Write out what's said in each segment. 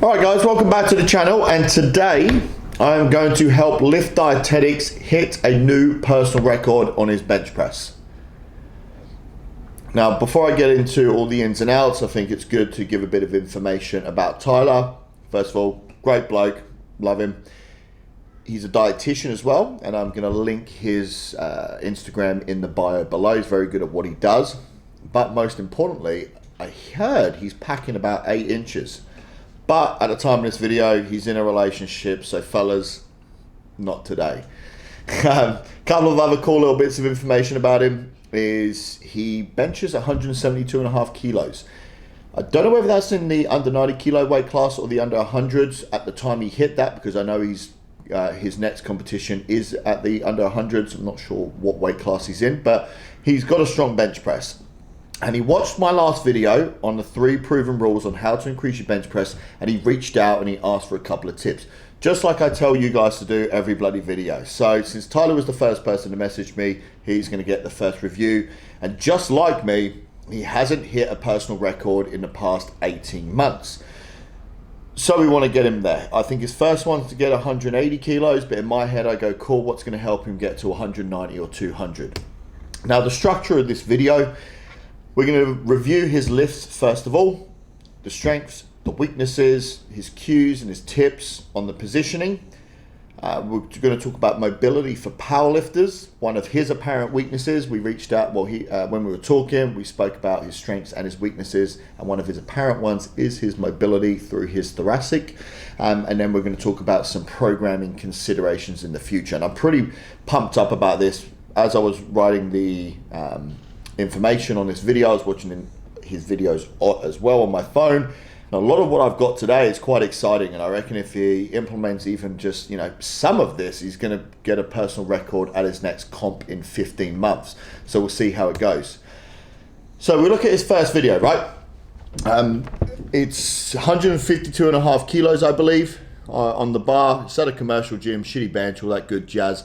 Alright guys, welcome back to the channel, and today I'm going to help Lift Dietetics hit a new personal record on his bench press. Now before I get into all the ins and outs, I think it's good to give a bit of information about Tyler. First of all, great bloke, love him. He's a dietitian as well, and I'm going to link his Instagram in the bio below. He's very good at what he does, but most importantly, I heard he's packing about 8 inches. But at the time of this video, he's in a relationship, so fellas, not today. Couple of other cool little bits of information about him is he benches 172.5 kilos. I don't know whether that's in the under 90 kilo weight class or the under 100s at the time he hit that, because I know his next competition is at the under 100s. I'm not sure what weight class he's in, but he's got a strong bench press. And he watched my last video on the 3 proven rules on how to increase your bench press, and he reached out and he asked for a couple of tips, just like I tell you guys to do every bloody video. So since Tyler was the first person to message me, he's going to get the first review. And just like me, he hasn't hit a personal record in the past 18 months. So we want to get him there. I think his first one's to get 180 kilos, but in my head I go, cool, what's going to help him get to 190 or 200? Now the structure of this video, we're going to review his lifts first of all, the strengths, the weaknesses, his cues and his tips on the positioning. We're going to talk about mobility for powerlifters, one of his apparent weaknesses. We reached out, when we were talking, we spoke about his strengths and his weaknesses, and one of his apparent ones is his mobility through his thoracic. And then we're going to talk about some programming considerations in the future. And I'm pretty pumped up about this. As I was writing the information on this video, I was watching his videos as well on my phone, and a lot of what I've got today is quite exciting, and I reckon if he implements even just some of this, he's going to get a personal record at his next comp in 15 months. So we'll see how it goes. So we look at his first video, right? It's 152.5 kilos, I believe, on the bar. It's at a commercial gym, shitty bench, all that good jazz.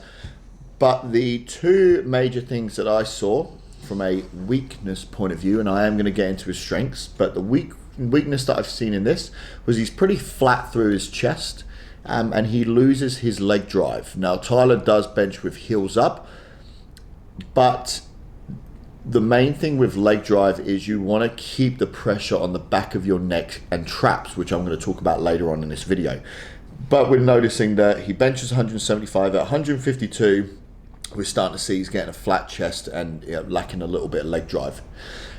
But the 2 major things that I saw from a weakness point of view, and I am going to get into his strengths, but the weakness that I've seen in this was he's pretty flat through his chest, and he loses his leg drive. Now Tyler does bench with heels up, but the main thing with leg drive is you want to keep the pressure on the back of your neck and traps, which I'm going to talk about later on in this video. But we're noticing that he benches 175 at 152. We're starting to see he's getting a flat chest and lacking a little bit of leg drive.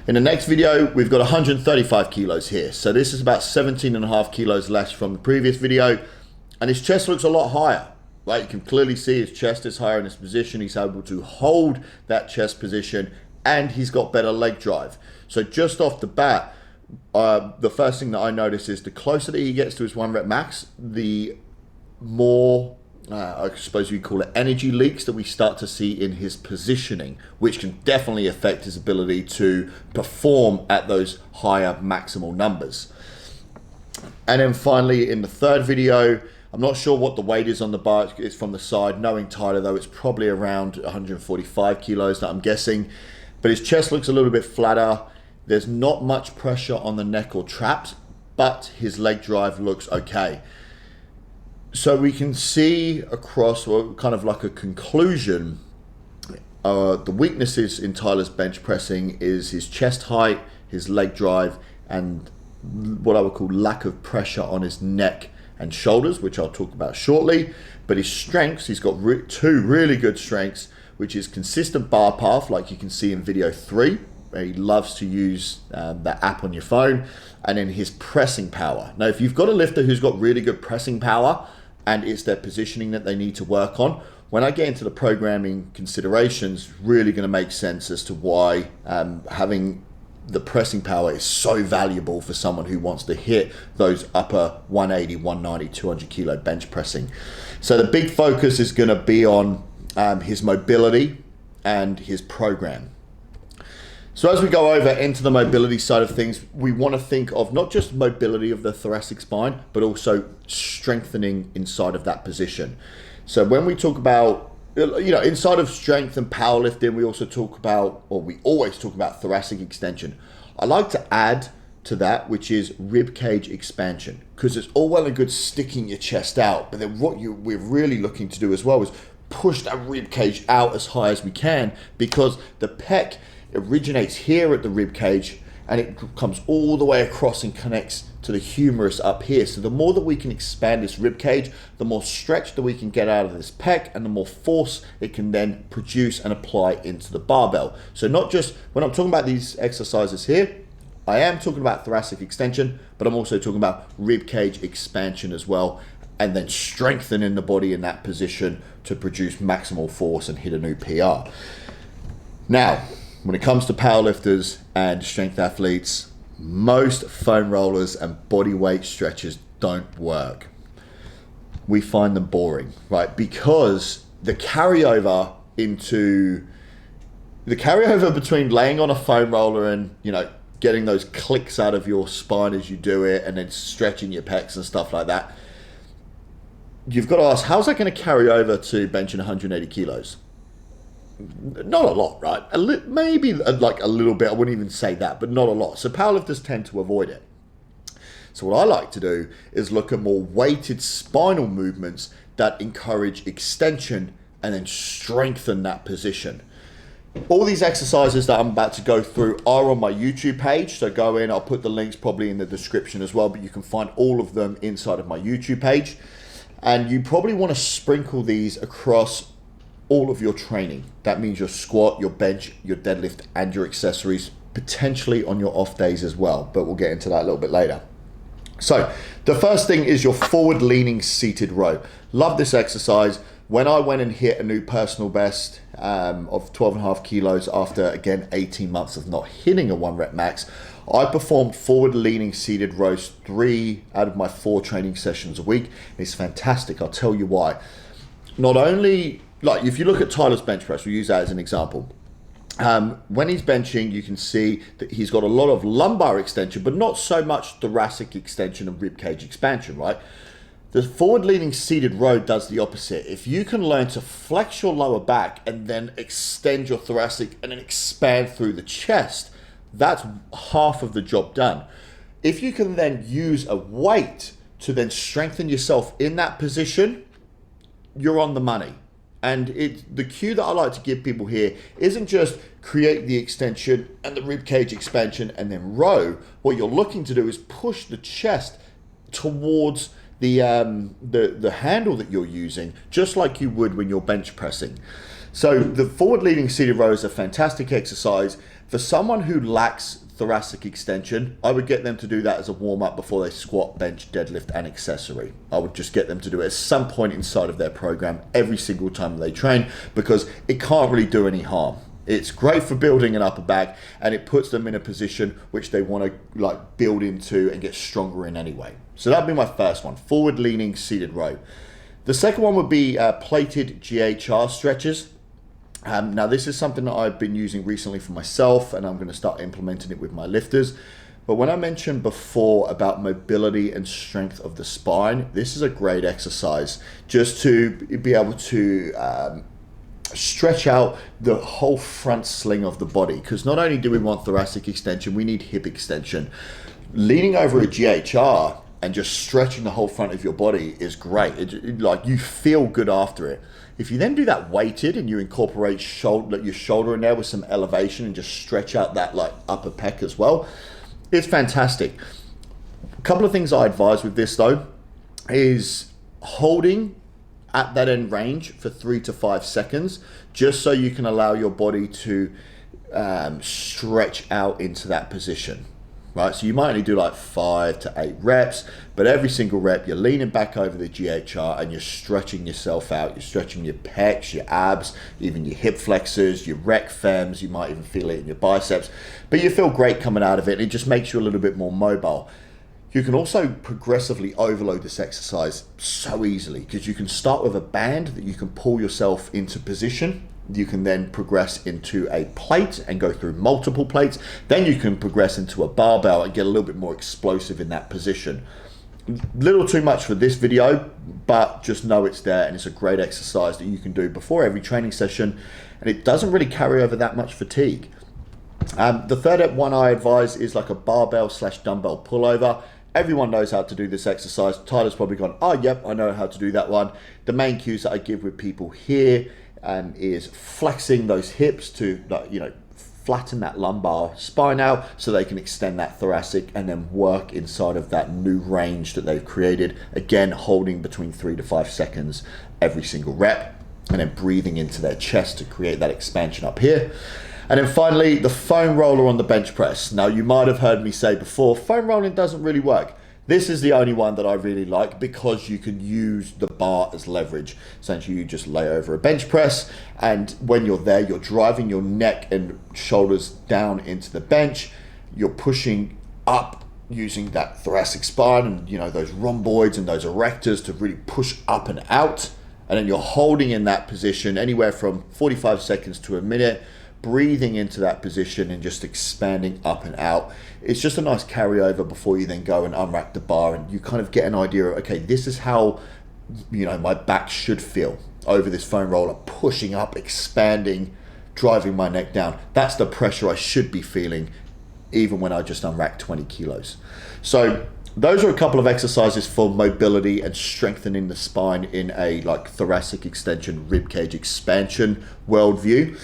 In the next video, we've got 135 kilos here. So this is about 17.5 kilos less from the previous video. And his chest looks a lot higher, right? You can clearly see his chest is higher in this position. He's able to hold that chest position, and he's got better leg drive. So just off the bat, the first thing that I notice is the closer that he gets to his 1 rep max, the more I suppose we call it energy leaks that we start to see in his positioning, which can definitely affect his ability to perform at those higher maximal numbers. And then finally, in the third video, I'm not sure what the weight is on the bar. It's from the side. Knowing Tyler, though, it's probably around 145 kilos that I'm guessing. But his chest looks a little bit flatter. There's not much pressure on the neck or traps, but his leg drive looks okay. So we can see across, well, kind of like a conclusion, the weaknesses in Tyler's bench pressing is his chest height, his leg drive, and what I would call lack of pressure on his neck and shoulders, which I'll talk about shortly. But his strengths, he's got 2 really good strengths, which is consistent bar path, like you can see in video 3. He loves to use that app on your phone. And then his pressing power. Now, if you've got a lifter who's got really good pressing power, and it's their positioning that they need to work on, when I get into the programming considerations, really going to make sense as to why having the pressing power is so valuable for someone who wants to hit those upper 180, 190, 200 kilo bench pressing. So the big focus is going to be on his mobility and his program. So as we go over into the mobility side of things, we want to think of not just mobility of the thoracic spine, but also strengthening inside of that position. So when we talk about, inside of strength and powerlifting, we also talk about, or we always talk about thoracic extension. I like to add to that, which is rib cage expansion, because it's all well and good sticking your chest out, but then what we're really looking to do as well is push that rib cage out as high as we can, because the pec originates here at the rib cage and it comes all the way across and connects to the humerus up here. So the more that we can expand this rib cage, the more stretch that we can get out of this pec, and the more force it can then produce and apply into the barbell. So not just when I'm talking about these exercises here, I am talking about thoracic extension, but I'm also talking about rib cage expansion as well, and then strengthening the body in that position to produce maximal force and hit a new PR. Now, when it comes to powerlifters and strength athletes, most foam rollers and body weight stretches don't work. We find them boring, right? Because the carryover between laying on a foam roller and, getting those clicks out of your spine as you do it, and then stretching your pecs and stuff like that, you've got to ask, how's that going to carry over to benching 180 kilos? Not a lot, right? Maybe like a little bit. I wouldn't even say that, but not a lot. So powerlifters tend to avoid it. So what I like to do is look at more weighted spinal movements that encourage extension and then strengthen that position. All these exercises that I'm about to go through are on my YouTube page, so go in. I'll put the links probably in the description as well, but you can find all of them inside of my YouTube page. And you probably want to sprinkle these across all of your training. That means your squat, your bench, your deadlift, and your accessories, potentially on your off days as well, but we'll get into that a little bit later. So the first thing is your forward leaning seated row. Love this exercise. When I went and hit a new personal best of 12.5 kilos after, again, 18 months of not hitting a 1 rep max, I performed forward leaning seated rows 3 out of my 4 training sessions a week. It's fantastic. I'll tell you why. Not only, like if you look at Tyler's bench press, we'll use that as an example. When he's benching, you can see that he's got a lot of lumbar extension, but not so much thoracic extension and rib cage expansion, right? The forward-leaning seated row does the opposite. If you can learn to flex your lower back and then extend your thoracic and then expand through the chest, that's half of the job done. If you can then use a weight to then strengthen yourself in that position, you're on the money. And the cue that I like to give people here isn't just create the extension and the rib cage expansion and then row. What you're looking to do is push the chest towards the handle that you're using, just like you would when you're bench pressing. So the forward leaning seated row is a fantastic exercise. For someone who lacks thoracic extension, I would get them to do that as a warm-up before they squat, bench, deadlift, and accessory. I would just get them to do it at some point inside of their program every single time they train, because it can't really do any harm. It's great for building an upper back, and it puts them in a position which they want to build into and get stronger in anyway. So that'd be my first one, forward leaning seated row. The second one would be plated GHR stretches. Now this is something that I've been using recently for myself, and I'm going to start implementing it with my lifters. But when I mentioned before about mobility and strength of the spine, this is a great exercise just to be able to stretch out the whole front sling of the body, because not only do we want thoracic extension, we need hip extension. Leaning over a GHR and just stretching the whole front of your body is great. You feel good after it. If you then do that weighted and you incorporate your shoulder in there with some elevation and just stretch out that upper pec as well, it's fantastic. A couple of things I advise with this though is holding at that end range for 3 to 5 seconds, just so you can allow your body to stretch out into that position. Right, so you might only do 5 to 8 reps, but every single rep you're leaning back over the GHR and you're stretching yourself out. You're stretching your pecs, your abs, even your hip flexors, your rec fems. You might even feel it in your biceps, but you feel great coming out of it, and it just makes you a little bit more mobile. You can also progressively overload this exercise so easily, because you can start with a band that you can pull yourself into position. You can then progress into a plate and go through multiple plates. Then you can progress into a barbell and get a little bit more explosive in that position. Little too much for this video, but just know it's there, and it's a great exercise that you can do before every training session, and it doesn't really carry over that much fatigue. The third one I advise is like a barbell slash dumbbell pullover. Everyone knows how to do this exercise. Tyler's probably gone, oh, yep, I know how to do that one. The main cues that I give with people here is flexing those hips to, flatten that lumbar spine out so they can extend that thoracic and then work inside of that new range that they've created. Again, holding between 3 to 5 seconds every single rep, and then breathing into their chest to create that expansion up here. And then finally, the foam roller on the bench press. Now, you might have heard me say before, foam rolling doesn't really work. This is the only one that I really like because you can use the bar as leverage. Essentially, you just lay over a bench press, and when you're there, you're driving your neck and shoulders down into the bench. You're pushing up using that thoracic spine and those rhomboids and those erectors to really push up and out. And then you're holding in that position anywhere from 45 seconds to a minute, breathing into that position and just expanding up and out. It's just a nice carryover before you then go and unrack the bar, and you kind of get an idea of, okay, this is how my back should feel over this foam roller, pushing up, expanding, driving my neck down. That's the pressure I should be feeling even when I just unrack 20 kilos. So those are a couple of exercises for mobility and strengthening the spine in a thoracic extension, ribcage expansion worldview.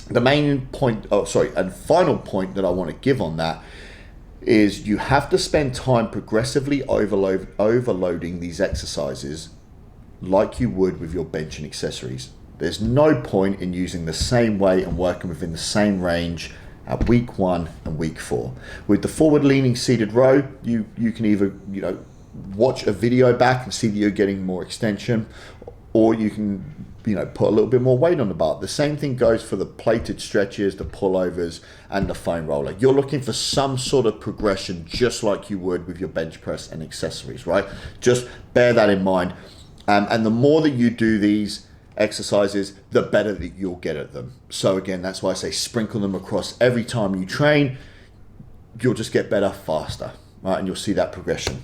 The main point, and final point that I want to give on that is you have to spend time progressively overloading these exercises like you would with your bench and accessories. There's no point in using the same weight and working within the same range at week 1 and week 4. With the forward leaning seated row, you can either watch a video back and see that you're getting more extension, or you can put a little bit more weight on the bar. The same thing goes for the plated stretches, the pullovers, and the foam roller. You're looking for some sort of progression just like you would with your bench press and accessories, right? Just bear that in mind. And the more that you do these exercises, the better that you'll get at them. So again, that's why I say sprinkle them across every time you train. You'll just get better faster, right? And you'll see that progression.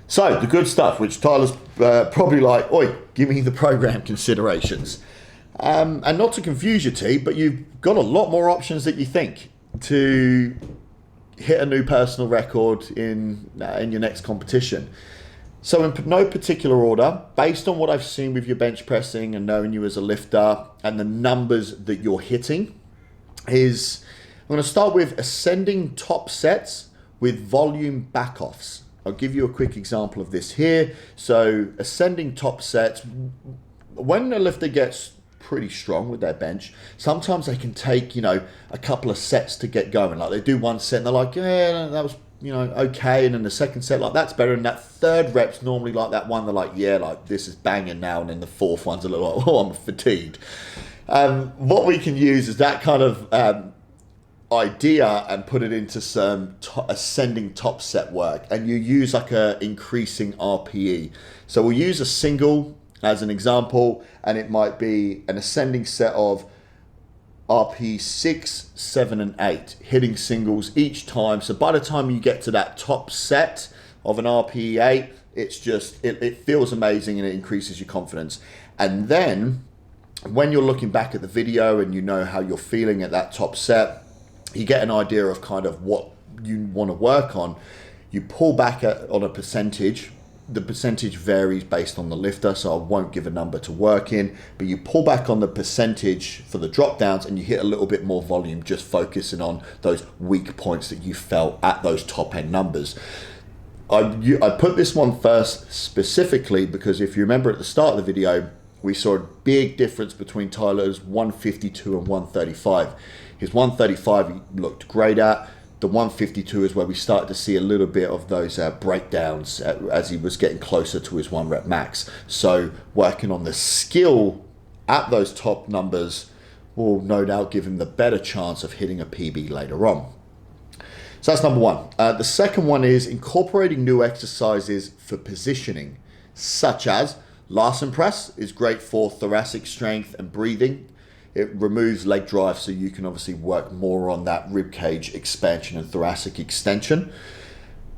So the good stuff, which Tyler's probably like, oi, give me the program considerations. And not to confuse you, T, but you've got a lot more options that you think to hit a new personal record in your next competition. So in no particular order, based on what I've seen with your bench pressing and knowing you as a lifter and the numbers that you're hitting, I'm going to start with ascending top sets with volume back-offs. I'll give you a quick example of this here. So ascending top sets, when a lifter gets pretty strong with their bench, sometimes they can take, a couple of sets to get going. Like they do one set and they're like, yeah, that was, okay. And then the second set, that's better. And that third rep's normally like that one, they're like, yeah, this is banging now. And then the fourth one's a little like, oh, I'm fatigued. What we can use is that kind of idea and put it into some ascending top set work, and you use a increasing RPE. So we'll use a single as an example, and it might be an ascending set of RPE 6, 7, and 8, hitting singles each time. So by the time you get to that top set of an RPE 8, it's just it feels amazing and it increases your confidence. And then when you're looking back at the video and you know how you're feeling at that top set, you get an idea of kind of what you want to work on. You pull back on a percentage. The percentage varies based on the lifter, so I won't give a number to work in, but you pull back on the percentage for the drop downs and you hit a little bit more volume, just focusing on those weak points that you felt at those top end numbers. I put this one first specifically because if you remember at the start of the video, we saw a big difference between Tyler's 152 and 135. His 135 he looked great at. The 152 is where we started to see a little bit of those breakdowns as he was getting closer to his 1 rep max. So working on the skill at those top numbers will no doubt give him the better chance of hitting a PB later on. So that's number one. The second one is incorporating new exercises for positioning, such as Larsen press is great for thoracic strength and breathing. It removes leg drive, so you can obviously work more on that rib cage expansion and thoracic extension.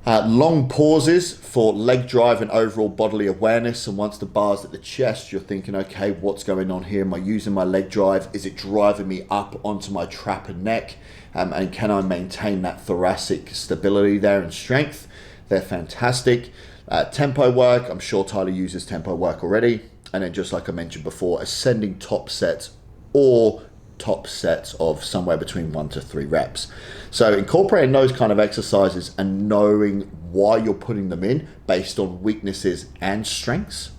Long pauses for leg drive and overall bodily awareness. And once the bar's at the chest, you're thinking, okay, what's going on here? Am I using my leg drive? Is it driving me up onto my trap and neck? And can I maintain that thoracic stability there and strength? They're fantastic. Tempo work, I'm sure Tyler uses tempo work already. And then just like I mentioned before, ascending top sets or top sets of somewhere between 1 to 3 reps. So incorporating those kind of exercises and knowing why you're putting them in based on weaknesses and strengths,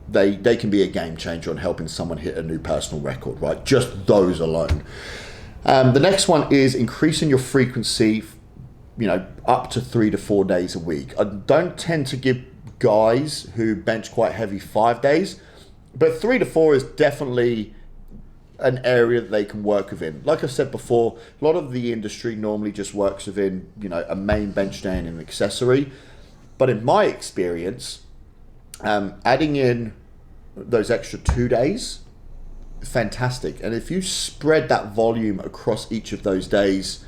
they can be a game changer on helping someone hit a new personal record, right? Just those alone. The next one is increasing your frequency, up to 3 to 4 days a week. I don't tend to give guys who bench quite heavy 5 days, but 3 to 4 is definitely an area that they can work within. Like I said before, a lot of the industry normally just works within, a main bench day and an accessory. But in my experience, adding in those extra 2 days, fantastic. And if you spread that volume across each of those days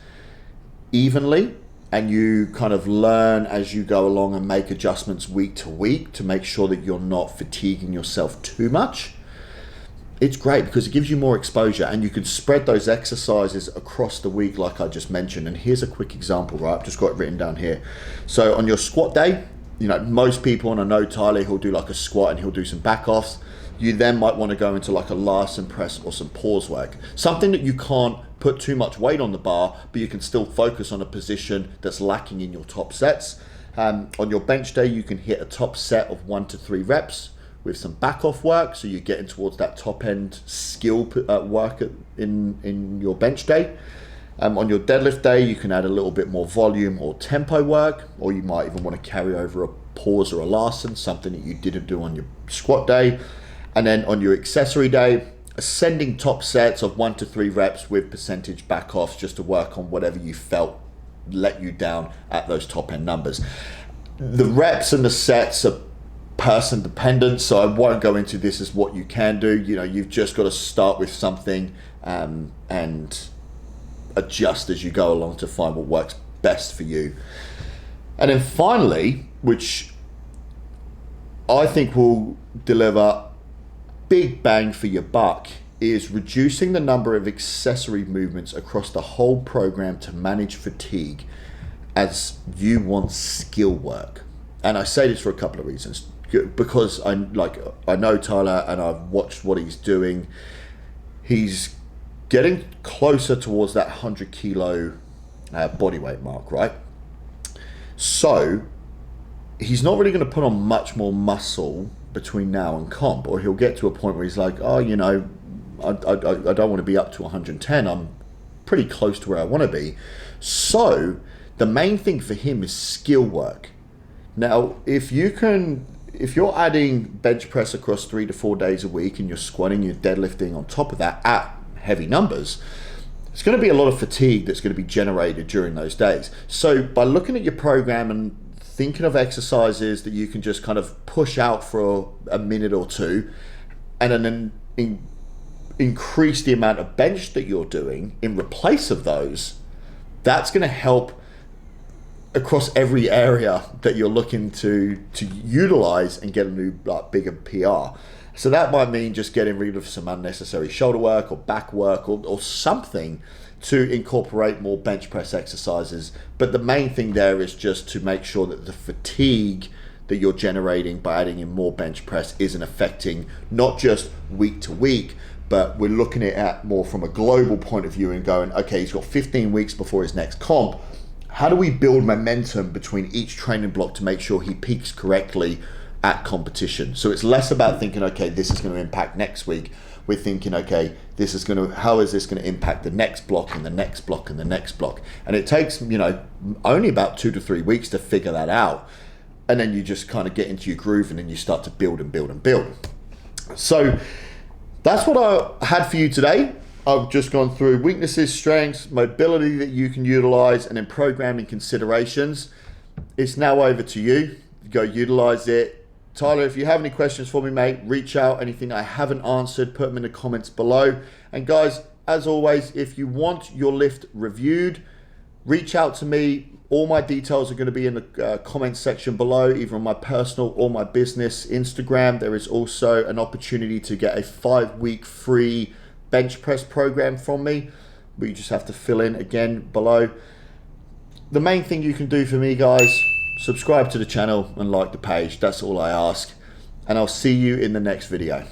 evenly, and you kind of learn as you go along and make adjustments week to week to make sure that you're not fatiguing yourself too much, it's great because it gives you more exposure and you can spread those exercises across the week like I just mentioned. And here's a quick example, right? I've just got it written down here. So on your squat day, most people, and I know Tyler, he'll do like a squat and he'll do some back offs. You then might want to go into like a Larsen press or some pause work. Something that you can't put too much weight on the bar, but you can still focus on a position that's lacking in your top sets. On your bench day, you can hit a top set of 1 to 3 reps with some back off work, so you're getting towards that top end skill work in your bench day. On your deadlift day, you can add a little bit more volume or tempo work, or you might even want to carry over a pause or a Larsen, something that you didn't do on your squat day. And then on your accessory day, ascending top sets of 1 to 3 reps with percentage back offs, just to work on whatever you felt let you down at those top end numbers. The reps and the sets are person dependent, so I won't go into this as what you can do. You've just got to start with something and adjust as you go along to find what works best for you. And then finally, which I think will deliver big bang for your buck, is reducing the number of accessory movements across the whole program to manage fatigue as you want skill work. And I say this for a couple of reasons. Because I know Tyler and I've watched what he's doing. He's getting closer towards that 100 kilo body weight mark, right? So he's not really going to put on much more muscle between now and comp, or he'll get to a point where he's like, I don't want to be up to 110. I'm pretty close to where I want to be. So the main thing for him is skill work. Now, if you're adding bench press across 3 to 4 days a week and you're squatting, you're deadlifting on top of that at heavy numbers, it's going to be a lot of fatigue that's going to be generated during those days. So by looking at your program and thinking of exercises that you can just kind of push out for a minute or two, and then increase the amount of bench that you're doing in replace of those, that's going to help across every area that you're looking to utilize and get a new bigger PR. So that might mean just getting rid of some unnecessary shoulder work or back work or something to incorporate more bench press exercises. But the main thing there is just to make sure that the fatigue that you're generating by adding in more bench press isn't affecting not just week to week, but we're looking at it more from a global point of view and going, okay, he's got 15 weeks before his next comp. How do we build momentum between each training block to make sure he peaks correctly at competition? So it's less about thinking, okay, this is going to impact next week. We're thinking, okay, how is this going to impact the next block and the next block and the next block? And it takes, only about 2 to 3 weeks to figure that out. And then you just kind of get into your groove and then you start to build and build and build. So that's what I had for you today. I've just gone through weaknesses, strengths, mobility that you can utilize, and then programming considerations. It's now over to you. Go utilize it. Tyler, if you have any questions for me, mate, reach out. Anything I haven't answered, put them in the comments below. And guys, as always, if you want your lift reviewed, reach out to me. All my details are going to be in the comment section below, either on my personal or my business Instagram. There is also an opportunity to get a 5-week free bench press program from me, but you just have to fill in again below. The main thing you can do for me, guys, subscribe to the channel and like the page. That's all I ask. And I'll see you in the next video.